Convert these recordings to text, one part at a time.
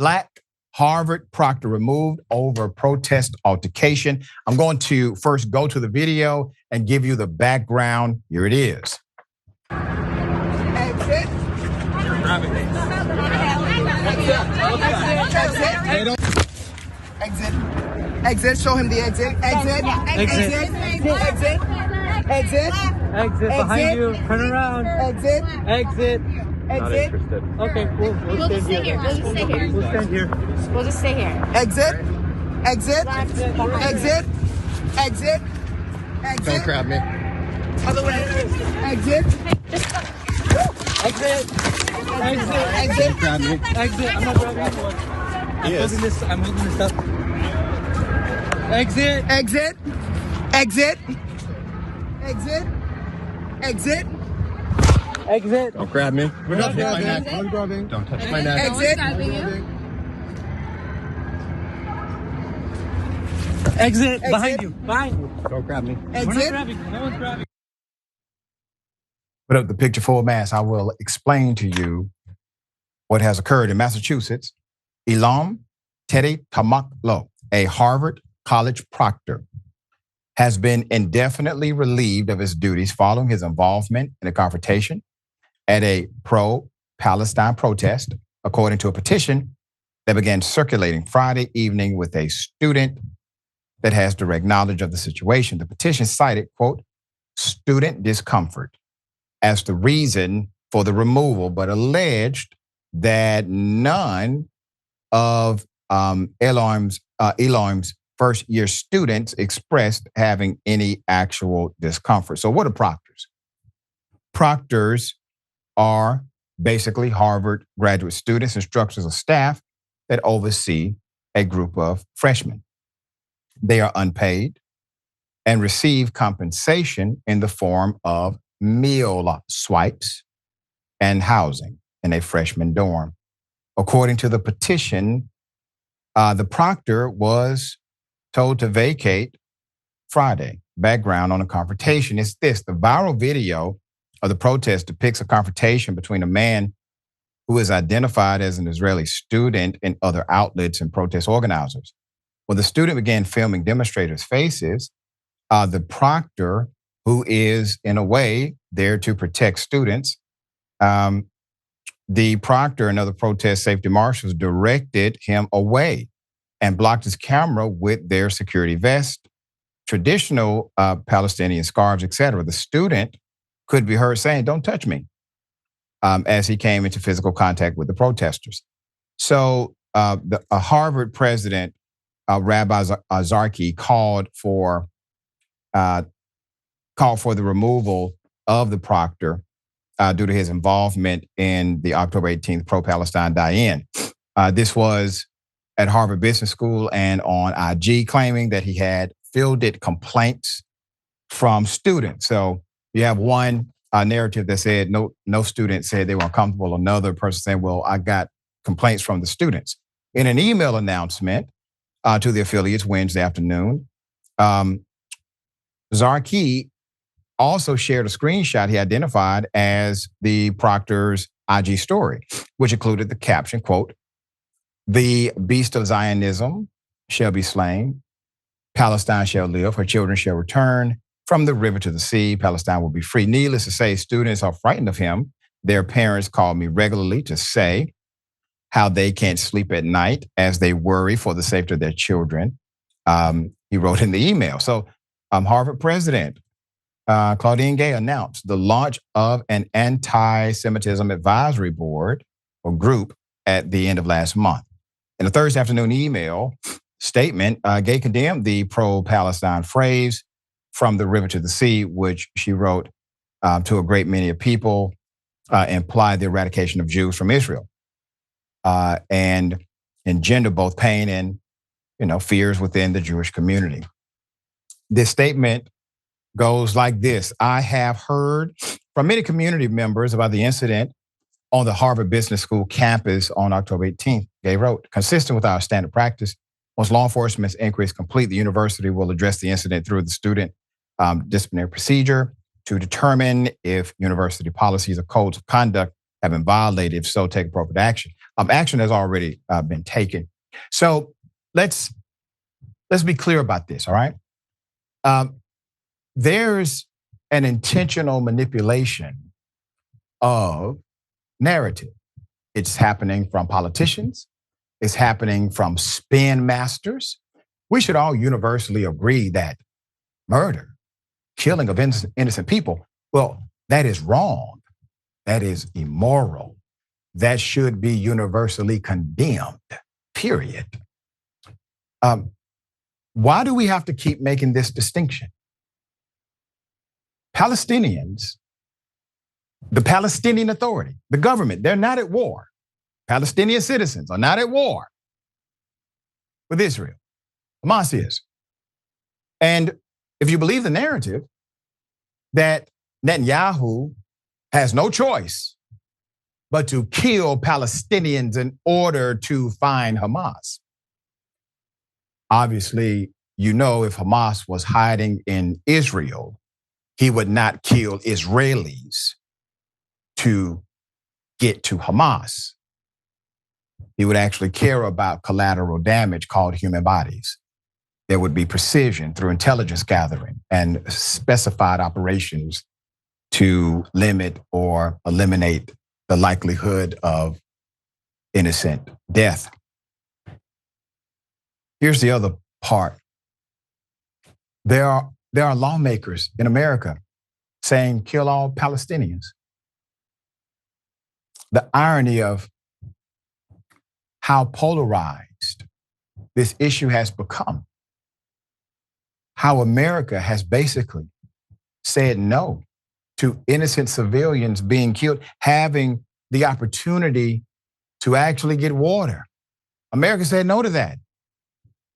Black Harvard proctor removed over protest altercation. I'm going to first go to the video and give you the background. Here it is. Exit. Exit. Exit. Show him the exit. Exit. Exit. Exit. Exit. Exit behind you. Turn around. Exit. Exit. Not Exit. interested. Okay, we'll We'll just stand stay here. We'll just stay here. We'll stand here. We'll just stay here. Exit. Exit. Exit. Exit. Exit. Don't grab me. Other way. Exit. Exit. Exit. Exit. Don't grab me. Exit. I'm not grabbing anyone. I'm holding this up. Exit. Exit. Exit. Exit. Exit. Exit. Don't grab me. We're not grabbing. I'm grabbing. Don't touch my neck. Exit. Exit. Behind you. Behind you. Don't grab me. We're not Exit. grabbing. No one's grabbing. Put up the picture full mass. I will explain to you what has occurred in Massachusetts. Elom Tettey-Tamaklo, a Harvard College proctor, has been indefinitely relieved of his duties following his involvement in a confrontation at a pro-Palestine protest, according to a petition that began circulating Friday evening with a student that has direct knowledge of the situation. The petition cited, quote, student discomfort as the reason for the removal, but alleged that none of Elom's first-year students expressed having any actual discomfort. So what are proctors? Proctors are basically Harvard graduate students, instructors, or staff that oversee a group of freshmen. They are unpaid and receive compensation in the form of meal swipes and housing in a freshman dorm. According to the petition, the proctor was told to vacate Friday. Background on the confrontation is this. The viral video of the protest depicts a confrontation between a man who is identified as an Israeli student and other outlets and protest organizers. When the student began filming demonstrators' faces, the proctor, who is in a way there to protect students, the proctor and other protest safety marshals directed him away and blocked his camera with their security vest, traditional Palestinian scarves, etc. The student could be heard saying, "Don't touch me," as he came into physical contact with the protesters. So a Harvard president, Rabbi Zarki, called for the removal of the proctor due to his involvement in the October 18th pro-Palestine die-in. This was at Harvard Business School and on IG, claiming that he had fielded complaints from students. So you have one narrative that said no student said they were uncomfortable. Another person saying, well, I got complaints from the students. In an email announcement to the affiliates Wednesday afternoon, Zarki also shared a screenshot he identified as the proctor's IG story, which included the caption, quote, "The beast of Zionism shall be slain. Palestine shall live. Her children shall return from the river to the sea. Palestine will be free." Needless to say, students are frightened of him. Their parents call me regularly to say how they can't sleep at night as they worry for the safety of their children. He wrote in the email. So Harvard president Claudine Gay announced the launch of an anti-Semitism advisory board or group at the end of last month. In a Thursday afternoon email statement, Gay condemned the pro-Palestine phrase "from the river to the sea," which she wrote to a great many of people implied the eradication of Jews from Israel and engender both pain and fears within the Jewish community. This statement goes like this: I have heard from many community members about the incident on the Harvard Business School campus on October 18th. Gay wrote, consistent with our standard practice, once law enforcement's inquiry is complete, the university will address the incident through the student disciplinary procedure to determine if university policies or codes of conduct have been violated. If so, take appropriate action. Action has already been taken. So let's be clear about this, all right? There's an intentional manipulation of narrative. It's happening from politicians. It's happening from spin masters. We should all universally agree that murder, killing of innocent people, well, that is wrong. That is immoral. That should be universally condemned, period. Why do we have to keep making this distinction? Palestinians, the Palestinian Authority, the government, they're not at war. Palestinian citizens are not at war with Israel. Hamas is. And if you believe the narrative that Netanyahu has no choice but to kill Palestinians in order to find Hamas, obviously, you know, if Hamas was hiding in Israel, he would not kill Israelis to get to Hamas. He would actually care about collateral damage called human bodies. There would be precision through intelligence gathering and specified operations to limit or eliminate the likelihood of innocent death. Here's the other part. There are lawmakers in America saying kill all Palestinians. The irony of how polarized this issue has become. How America has basically said no to innocent civilians being killed, having the opportunity to actually get water. America said no to that.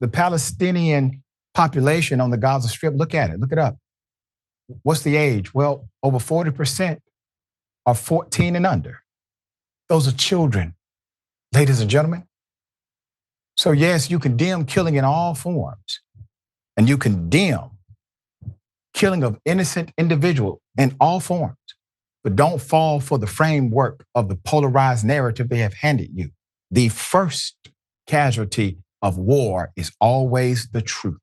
The Palestinian population on the Gaza Strip, look at it, look it up. What's the age? Well, over 40% are 14 and under. Those are children, ladies and gentlemen. So yes, you condemn killing in all forms, and you condemn killing of innocent individuals in all forms, but don't fall for the framework of the polarized narrative they have handed you. The first casualty of war is always the truth.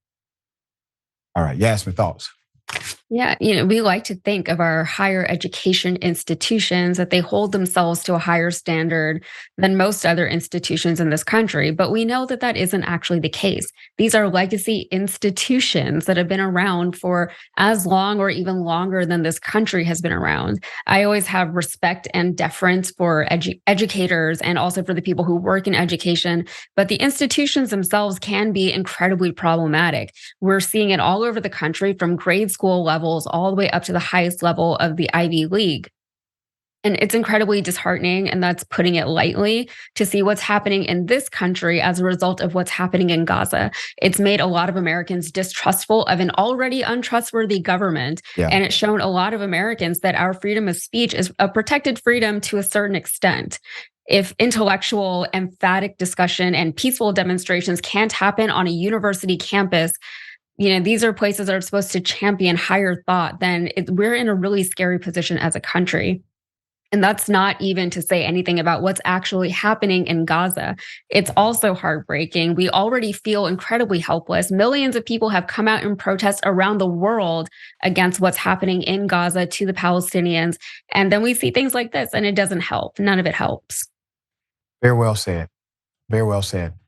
All right, Yasmin, thoughts? Yeah, we like to think of our higher education institutions that they hold themselves to a higher standard than most other institutions in this country. But we know that that isn't actually the case. These are legacy institutions that have been around for as long or even longer than this country has been around. I always have respect and deference for educators and also for the people who work in education. But the institutions themselves can be incredibly problematic. We're seeing it all over the country, from grade school levels all the way up to the highest level of the Ivy League. And it's incredibly disheartening, and that's putting it lightly, to see what's happening in this country as a result of what's happening in Gaza. It's made a lot of Americans distrustful of an already untrustworthy government. Yeah. And it's shown a lot of Americans that our freedom of speech is a protected freedom to a certain extent. If intellectual, emphatic discussion and peaceful demonstrations can't happen on a university campus, these are places that are supposed to champion higher thought, then we're in a really scary position as a country. And that's not even to say anything about what's actually happening in Gaza. It's also heartbreaking. We already feel incredibly helpless. Millions of people have come out in protest around the world against what's happening in Gaza to the Palestinians. And then we see things like this, and it doesn't help. None of it helps. Very well said. Very well said.